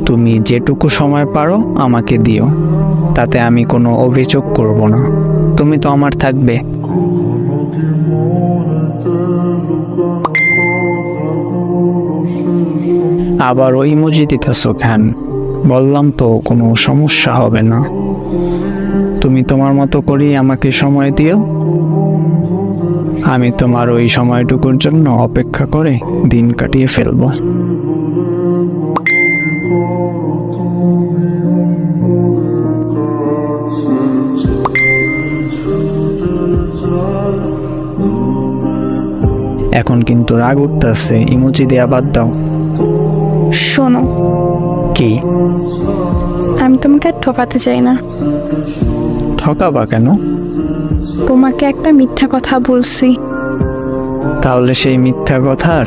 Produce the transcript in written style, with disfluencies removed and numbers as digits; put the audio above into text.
তুমি যেটুকু সময় পারো আমাকে দিও, তাতে আমি কোনো অভিযোগ করব না। তুমি তো আমার থাকবে। আবার ওই ইমোজি দিতেছো কেন? বললাম তো কোনো সমস্যা হবে না। তুমি তোমার মতো করেই আমাকে সময় দিও, আমি তোমার ওই সময়টুকুর জন্য অপেক্ষা করে দিন কাটিয়ে ফেলবো। এখন কিন্তু রাগ উঠতেছে, ইমোজি দেয়া বাদ দাও। শোনো, কি? আমি তোমাকে আর ঠকাতে চাই না। ঠকাবা কেন? তোমাকে একটা মিথ্যা কথা বলছি। তাহলে সেই মিথ্যা কথার